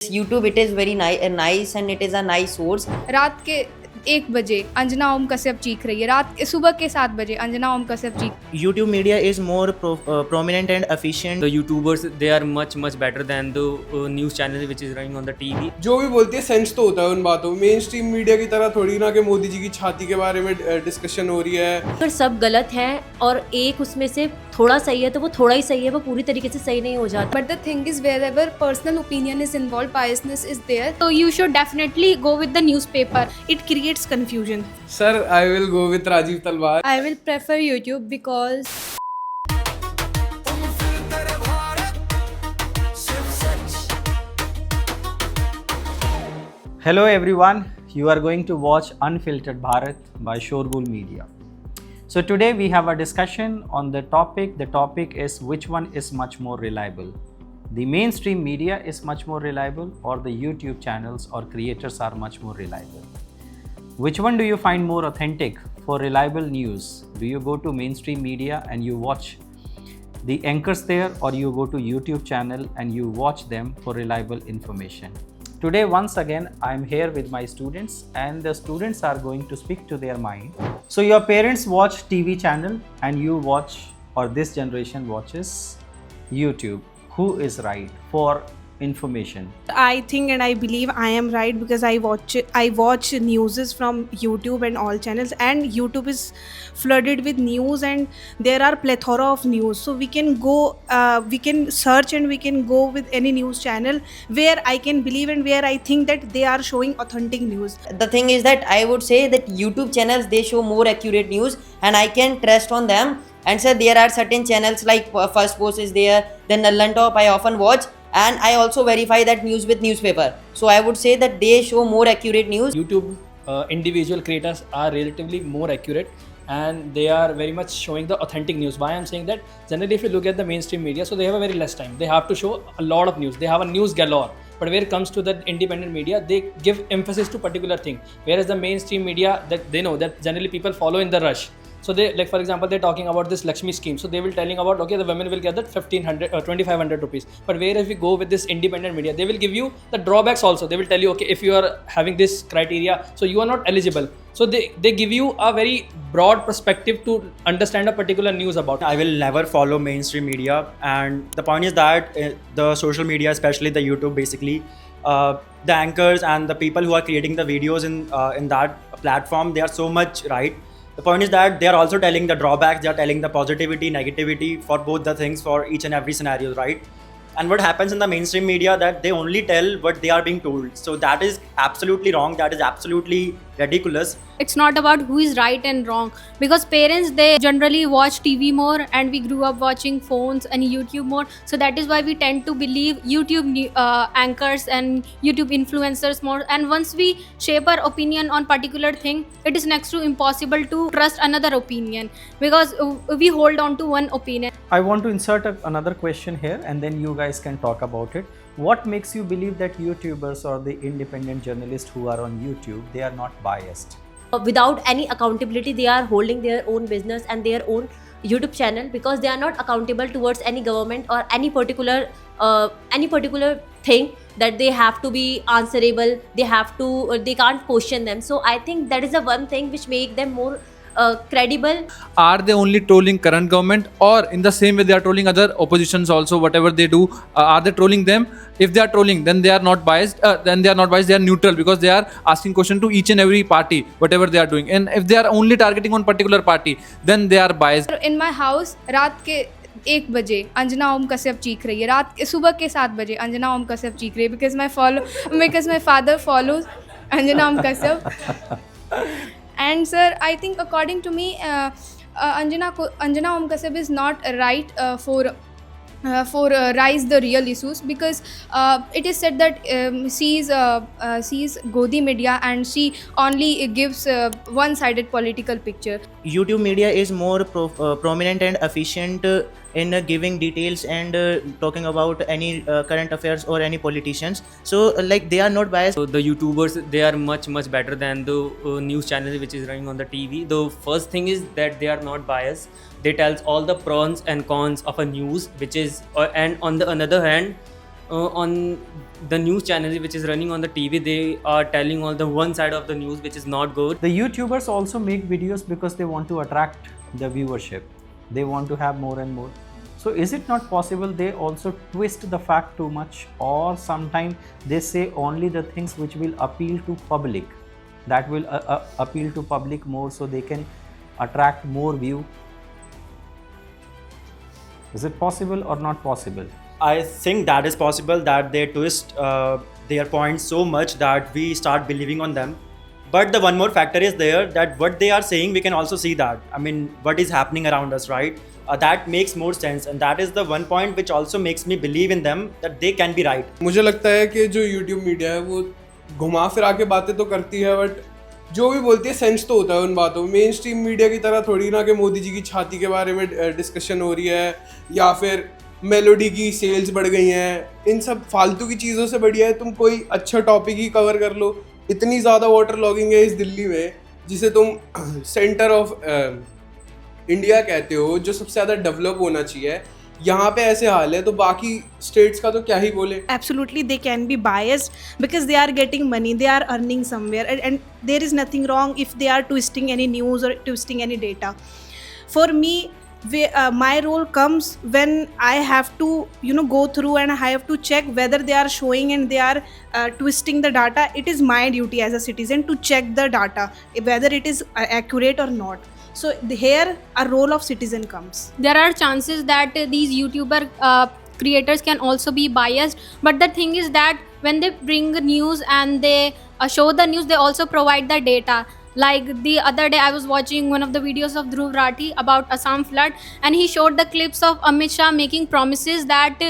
YouTube, it is very nice and it is a nice source. रात के 1 बजे अंजना ओम कश्यप चीख रही है, सुबह के 7 बजे अंजना ओम कश्यप चीख। YouTube media is more prominent and efficient. The YouTubers, they are much better than the news channel which is running on the TV. जो भी बोलती है सेंस तो होता है उन बातों में। मेन स्ट्रीम मीडिया की तरह थोड़ी ना कि मोदी जी की छाती के बारे में डिस्कशन हो रही है। अगर सब गलत है और एक उसमें से थोड़ा सही है तो वो थोड़ा ही सही है, वो पूरी तरीके से सही नहीं हो जाता। But the thing is, wherever personal opinion is involved, biasness is there. So you should definitely go with the newspaper. It creates confusion. Sir I will go with Rajeev Talwar. I will prefer YouTube because Hello everyone, you are going to watch Unfiltered Bharat by Shorgul Media. So today we have a discussion on the topic. The topic is which one is much more reliable? The mainstream media is much more reliable or the YouTube channels or creators are much more reliable? Which one do you find more authentic for reliable news? Do you go to mainstream media and you watch the anchors there, or you go to YouTube channel and you watch them for reliable information? Today once again I am here with my students and the students are going to speak to their mind. So your parents watch TV channel and you watch, or this generation watches YouTube. Who is right for information? I think and I believe I am right because I watch newses from YouTube and all channels, and YouTube is flooded with news and there are plethora of news. So we can go, we can search and we can go with any news channel where I can believe and where I think that they are showing authentic news. The thing is that I would say that YouTube channels, they show more accurate news and I can trust on them. And sir, there are certain channels like First Post is there, then Nallan Top I often watch, and I also verify that news with newspaper. So I would say that they show more accurate news. YouTube individual creators are relatively more accurate and they are very much showing the authentic news. Why I'm saying that, generally if you look at the mainstream media, so they have a very less time. They have to show a lot of news. They have a news galore. But where it comes to the independent media, they give emphasis to particular thing. Whereas the mainstream media, that they know that generally people follow in the rush. So they, like for example, they're talking about this Lakshmi scheme. So they will telling about, okay, the women will get that 1500 or 2500 rupees. But where if we go with this independent media, they will give you the drawbacks also. They will tell you, okay, if you are having this criteria, so you are not eligible. So they give you a very broad perspective to understand a particular news about. I will never follow mainstream media, and the point is that the social media, especially the YouTube, basically the anchors and the people who are creating the videos in that platform, they are so much right. The point is that they are also telling the drawbacks, they are telling the positivity, negativity for both the things for each and every scenario, right? And what happens in the mainstream media, that they only tell what they are being told. So that is absolutely wrong. That is absolutely ridiculous. It's not about who is right and wrong, because parents, they generally watch TV more and we grew up watching phones and YouTube more. So that is why we tend to believe YouTube anchors and YouTube influencers more. And once we shape our opinion on particular thing, it is next to impossible to trust another opinion because we hold on to one opinion. I want to insert another question here and then you guys can talk about it. What makes you believe that YouTubers or the independent journalists who are on YouTube, they are not biased? Without any accountability, they are holding their own business and their own YouTube channel because they are not accountable towards any government or any particular thing that they have to be answerable. They can't question them. So I think that is the one thing which make them more credible. Are they only trolling current government, or in the same way they are trolling other oppositions also? Whatever they do, are they trolling them? If they are trolling, then they are not biased. They are neutral because they are asking question to each and every party, whatever they are doing. And if they are only targeting one particular party, then they are biased. in my house रात के 1 बजे अंजना ओम कश्यप चीख रही है, सुबह के 7 बजे अंजना ओम कश्यप चीख रही है because my father follows Anjana Om Kashyap. And sir, I think according to me, Anjana Om Kashyap is not right for rise the real issues because it is said that she is Godi media and she only gives one-sided political picture. YouTube media is more prominent and efficient in giving details and talking about any current affairs or any politicians. So like they are not biased. So the YouTubers, they are much better than the news channel which is running on the TV. The first thing is that they are not biased. They tells all the pros and cons of a news, which is and on the another hand, on the news channel which is running on the TV, they are telling all the one side of the news which is not good. The YouTubers also make videos because they want to attract the viewership. They want to have more and more. So is it not possible they also twist the fact too much, or sometimes they say only the things which will appeal to public, that will appeal to public more, so they can attract more view? Is it possible or not possible? I think that is possible, that they twist their points so much that we start believing on them. But the one more factor is there, that what they are saying, we can also see that. I mean, what is happening around us, right? That makes more sense, and that is the one point which also makes me believe in them, that they can be right. मुझे लगता है कि जो YouTube media है वो घुमा फिरा के बातें तो करती है, बट जो भी बोलती है सेंस तो होता है उन बातों में। मेन स्ट्रीम मीडिया की तरह थोड़ी ना कि मोदी जी की छाती के बारे में डिस्कशन हो रही है, या फिर मेलोडी की सेल्स बढ़ गई हैं। इन सब फालतू की चीज़ों से बढ़िया है तुम कोई अच्छा टॉपिक ही कवर कर लो। इतनी ज़्यादा वाटर लॉगिंग है इस दिल्ली में, जिसे तुम सेंटर ऑफ इंडिया कहते हो, जो सबसे ज़्यादा डेवलप होना चाहिए, यहाँ पे ऐसे हाल है, तो बाकी स्टेट्स का तो क्या ही बोले। Absolutely, they can be biased because they are getting money, they are earning somewhere, and there is nothing wrong if they are twisting any news or twisting any data. For me, my role comes when I have to go through and I have to check whether they are showing and they are twisting the data. It is my duty as a citizen to check the data whether it is accurate or not. So here a role of citizen comes. There are chances that these YouTuber creators can also be biased, but the thing is that when they bring news and they show the news, they also provide the data. Like the other day I was watching one of the videos of Dhruv Rathi about Assam flood, and he showed the clips of Amit Shah making promises that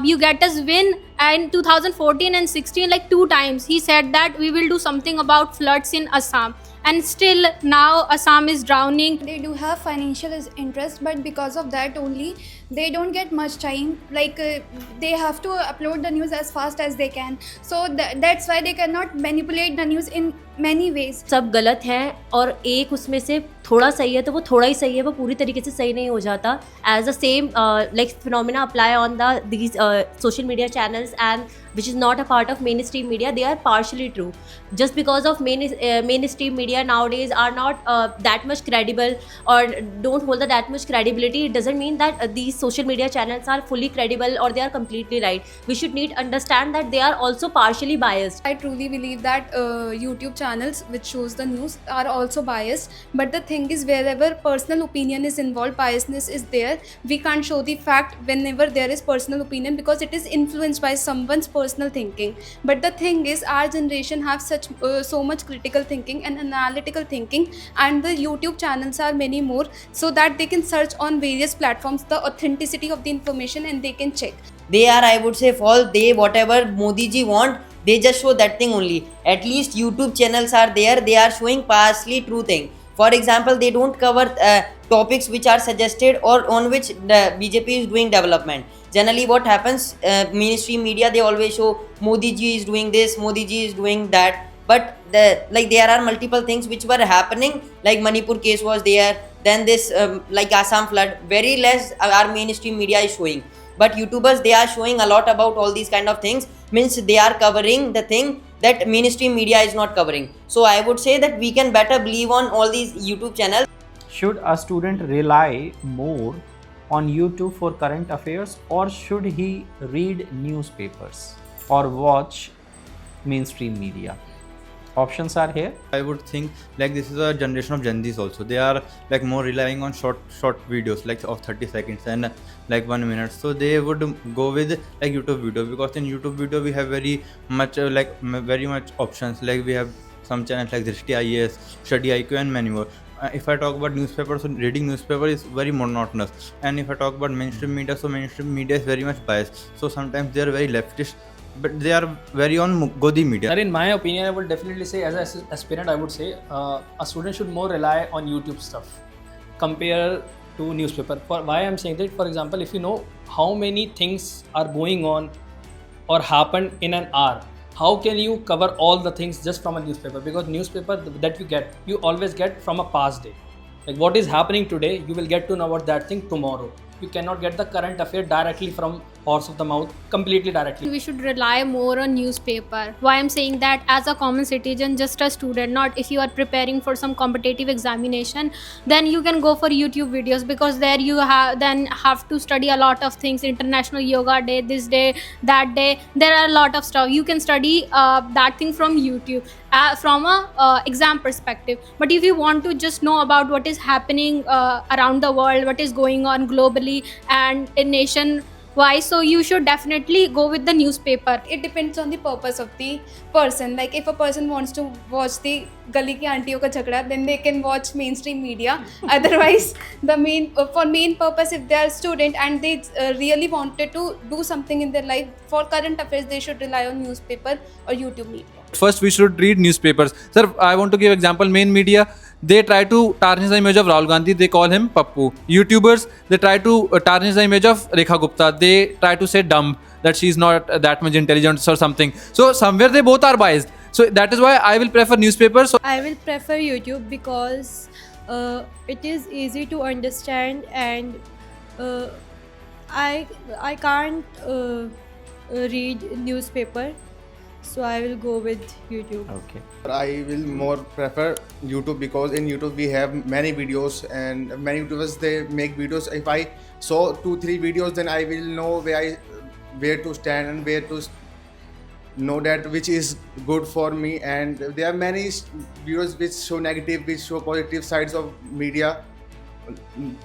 you get us win, and 2014 and 16 like 2 times he said that we will do something about floods in Assam, and still now Assam is drowning. They do have financial interest, but because of that only they don't get much time. Like they have to upload the news as fast as they can, so that's why they cannot manipulate the news in many ways. सब गलत हैं और एक उसमें से थोड़ा सही है तो वो थोड़ा ही सही है, वो पूरी तरीके से सही नहीं हो जाता. As the same like phenomena apply on these social media channels and which is not a part of mainstream media. They are partially true. Just because of mainstream media nowadays are not that much credible or don't hold that much credibility, it doesn't mean that these social media channels are fully credible or they are completely right. We should need understand that they are also partially biased. I truly believe that YouTube channels which shows the news are also biased, but the thing is wherever personal opinion is involved, biasness is there. We can't show the fact whenever there is personal opinion because it is influenced by someone's personal thinking. But the thing is our generation have such so much critical thinking and analytical thinking, and the YouTube channels are many more, so that they can search on various platforms the authenticity of the information and they can check. They are, I would say, false. They, whatever Modi ji want, they just show that thing only. At least YouTube channels are there, they are showing partially true thing. For example, they don't cover topics which are suggested or on which the BJP is doing development. Generally what happens, mainstream media, they always show Modi ji is doing this, Modi ji is doing that. But there are multiple things which were happening, like Manipur case was there, then this like Assam flood, very less our mainstream media is showing. But YouTubers, they are showing a lot about all these kind of things, means they are covering the thing that mainstream media is not covering. So I would say that we can better believe on all these YouTube channels. Should a student rely more on YouTube for current affairs, or should he read newspapers or watch mainstream media? Options are here. I would think like this is a generation of Gen Zs also. They are like more relying on short videos like of 30 seconds and like 1 minute. So they would go with like YouTube video, because in YouTube video we have very much very much options. Like we have some channels like Drishti IAS, Study IQ and many more. If I talk about newspapers, so reading newspaper is very monotonous. And if I talk about mainstream media, so mainstream media is very much biased. So sometimes they are very leftist, but they are very on Godi media. Sir, in my opinion, I would definitely say, as an aspirant, I would say a student should more rely on YouTube stuff compared to newspaper. For why I'm saying that, for example, if you know how many things are going on or happen in an hour, how can you cover all the things just from a newspaper? Because newspaper that you always get from a past day. Like what is happening today, you will get to know about that thing tomorrow. You cannot get the current affair directly from horse of the mouth completely directly. We should rely more on newspaper. Why I'm saying that, as a common citizen, just a student, not if you are preparing for some competitive examination, then you can go for YouTube videos, because there you have to study a lot of things, International Yoga Day, this day, that day, there are a lot of stuff you can study that thing from YouTube from a exam perspective. But if you want to just know about what is happening around the world, what is going on globally and in nation why, so you should definitely go with the newspaper. It depends on the purpose of the person. Like if a person wants to watch the gully ki auntiyon ka jhagda, then they can watch mainstream media. Otherwise, the main purpose, if they are student and they really wanted to do something in their life for current affairs, they should rely on newspaper or YouTube media. First, we should read newspapers. Sir, I want to give example. Main media, they try to tarnish the image of Rahul Gandhi. They call him Pappu. YouTubers, they try to tarnish the image of Rekha Gupta. They try to say dumb, that she's not that much intelligent or something. So somewhere they both are biased. So that is why I will prefer newspapers. So I will prefer YouTube because it is easy to understand, and I can't read newspaper, so I will go with YouTube. Okay. I will more prefer YouTube because in YouTube we have many videos, and many YouTubers they make videos. If I saw 2-3 videos, then I will know where to stand and where to know that which is good for me. And there are many videos which show negative, which show positive sides of media.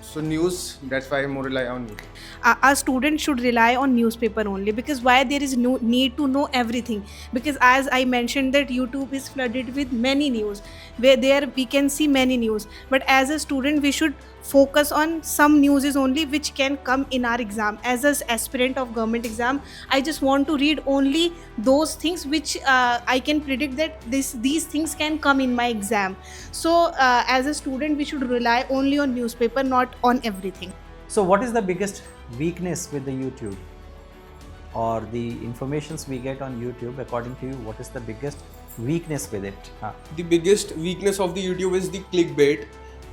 So news, that's why I more rely on YouTube. A student should rely on newspaper only, because why there is no need to know everything, because as I mentioned that YouTube is flooded with many news, where there we can see many news, but as a student we should focus on some news only which can come in our exam. As an aspirant of government exam, I just want to read only those things which I can predict that these things can come in my exam. So as a student we should rely only on newspaper, not on everything. So what is the biggest weakness with the YouTube, or the informations we get on YouTube? According to you, what is the biggest weakness with it? The biggest weakness of the YouTube is the clickbait.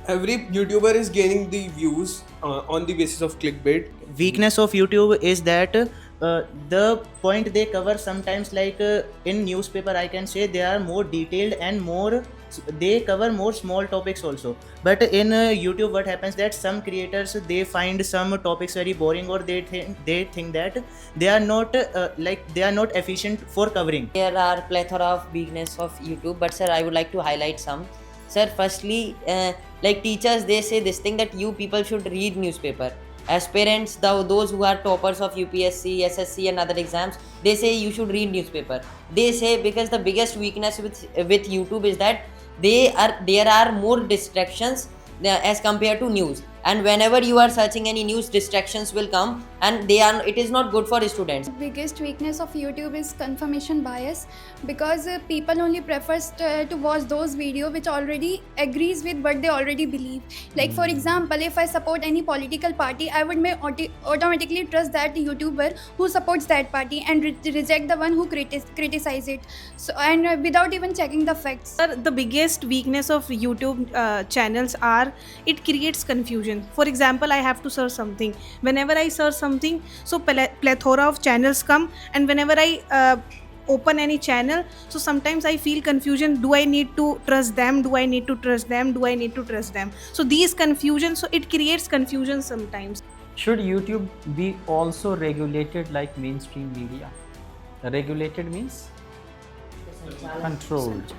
Every YouTuber is gaining the views on the basis of clickbait. Weakness of YouTube is that the point they cover sometimes, like in newspaper I can say, they are more detailed and more, they cover more small topics also. But in YouTube what happens that some creators, they find some topics very boring, or they think that they are not they are not efficient for covering. There are plethora of weakness of YouTube, but sir, I would like to highlight some. Sir, firstly, like teachers, they say this thing that you people should read newspaper. As parents, those who are toppers of UPSC, SSC and other exams, they say you should read newspaper. They say because the biggest weakness with YouTube is that there are more distractions as compared to news, and whenever you are searching any news, distractions will come, and it is not good for students. Biggest weakness of YouTube is confirmation bias, because people only prefers to watch those videos which already agrees with what they already believe. Like for example, if I support any political party, I would automatically trust that YouTuber who supports that party and reject the one who criticize it. So, and without even checking the facts. The biggest weakness of YouTube channels are it creates confusion. For example, I have to search something. Whenever I search something, so plethora of channels come, and whenever I open any channel, so sometimes I feel confusion. Do I need to trust them? Do I need to trust them? Do I need to trust them? So these confusion, so it creates confusion sometimes. Should YouTube be also regulated like mainstream media? Regulated means controlled.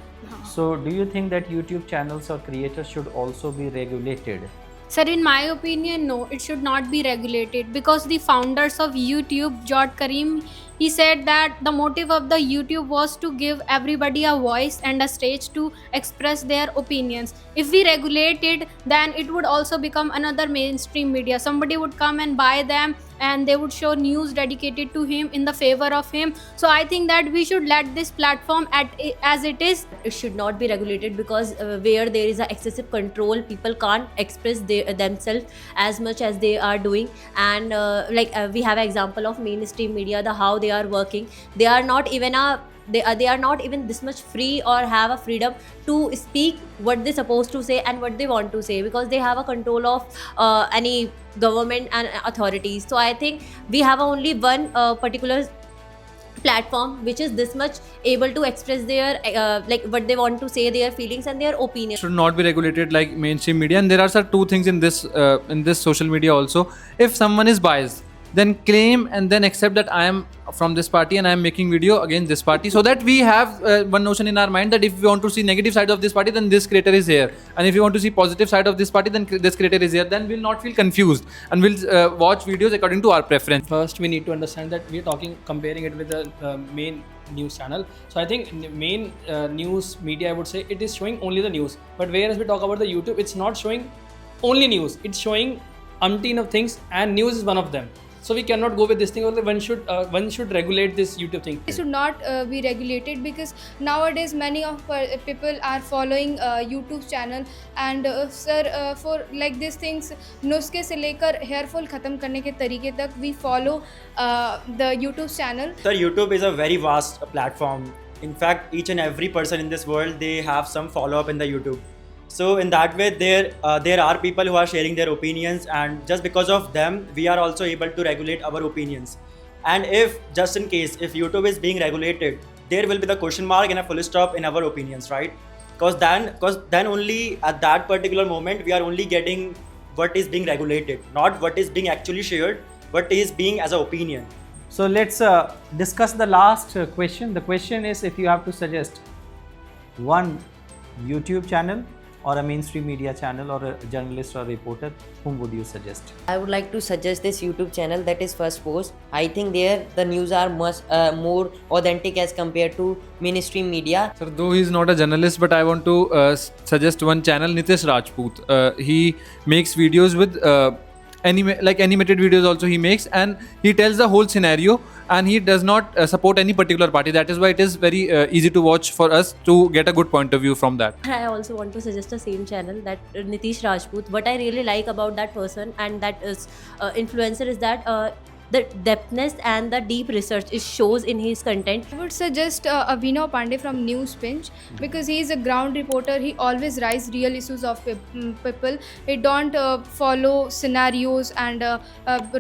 So do you think that YouTube channels or creators should also be regulated? Sir, in my opinion, no, it should not be regulated, because the founders of YouTube, Jawed Karim, he said that the motive of the YouTube was to give everybody a voice and a stage to express their opinions. If we regulate it, then it would also become another mainstream media. Somebody would come and buy them, and they would show news dedicated to him in the favor of him. So I think that we should let this platform as it is. It should not be regulated, because where there is a excessive control, people can't express themselves as much as they are doing. And we have an example of mainstream media, how they are working. They are not even they are not even this much free or have a freedom to speak what they're supposed to say and what they want to say, because they have a control of any government and authorities. So I think we have only one particular platform which is this much able to express their like what they want to say, their feelings and their opinions. Should not be regulated like mainstream media. And there are two things in this social media also. If someone is biased, then claim and then accept that I am from this party and I am making video against this party, so that we have one notion in our mind that if we want to see negative side of this party, then this creator is here, and if you want to see positive side of this party, then this creator is here. Then we'll not feel confused and we'll watch videos according to our preference. First, we need to understand that we are comparing it with the main news channel. So I think main news media, I would say, it is showing only the news. But whereas we talk about the YouTube, it's not showing only news. It's showing umpteen of things, and news is one of them. So we cannot go with this thing. One should regulate this YouTube thing. It should not be regulated, because nowadays many of people are following YouTube channel, and sir, for like these things, नुस्खे से लेकर hair fall खत्म करने के तरीके तक, we follow the YouTube channel. Sir, YouTube is a very vast platform. In fact, each and every person in this world, they have some follow-up in the YouTube. So in that way, there are people who are sharing their opinions, and just because of them, we are also able to regulate our opinions. And if, just in case, if YouTube is being regulated, there will be the question mark and a full stop in our opinions, right? Because then only at that particular moment, we are only getting what is being regulated, not what is being actually shared, what is being as an opinion. So let's discuss the last question. The question is, if you have to suggest one YouTube channel or a mainstream media channel or a journalist or reporter, whom would you suggest? I would like to suggest this YouTube channel, that is First Post. I think there the news are much more authentic as compared to mainstream media. Sir, though he is not a journalist, but I want to suggest one channel, Nitish Rajput. He makes videos with animated videos also he makes, and he tells the whole scenario, and he does not support any particular party. That is why it is very easy to watch for us to get a good point of view from that. I also want to suggest the same channel, that Nitish Rajput. What I really like about that person and that is influencer is that the depthness and the deep research it shows in his content. I would suggest Abhinav Pandey from Newspinch, because he is a ground reporter. He always writes real issues of people. He don't follow scenarios and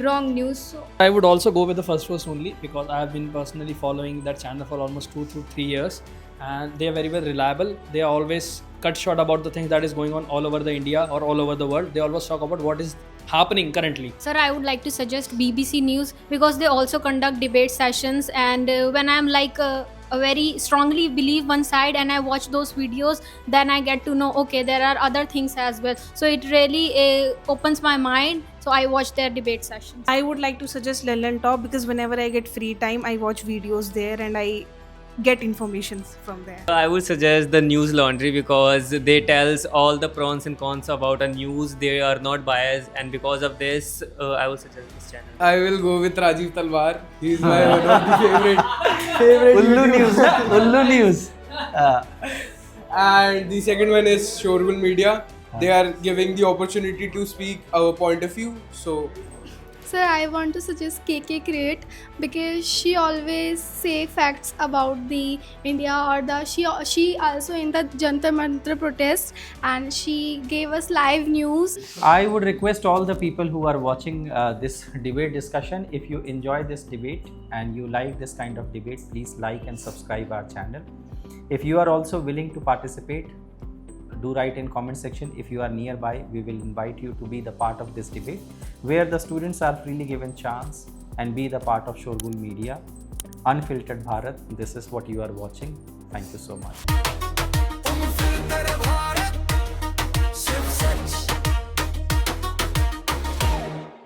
wrong news. So I would also go with the First Post only, because I have been personally following that channel for almost 2 to 3 years, and they are very well reliable. They are always cut short about the things that is going on all over the India or all over the world. They always talk about what is happening currently. Sir, I would like to suggest BBC News, because they also conduct debate sessions, and when I'm like a very strongly believe one side and I watch those videos, then I get to know, okay, there are other things as well. So it really opens my mind. So I watch their debate sessions. I would like to suggest London Top, because whenever I get free time, I watch videos there and I get information from there. I would suggest the News Laundry, because they tells all the pros and cons about a news. They are not biased, and because of this, I would suggest this channel. I will go with Rajiv Talwar. He is my one of the favorite Ullu News. Ullu News. And the second one is Shorgul Media. They are giving the opportunity to speak our point of view. So sir, I want to suggest KK Create, because she always say facts about the India, or the she also in the Jantar Mantar protest, and she gave us live news. I would request all the people who are watching this debate discussion, if you enjoy this debate and you like this kind of debate, please like and subscribe our channel. If you are also willing to participate, do write in comment section. If you are nearby, we will invite you to be the part of this debate, where the students are freely given chance and be the part of Shorgul Media. Unfiltered Bharat, this is what you are watching. Thank you so much.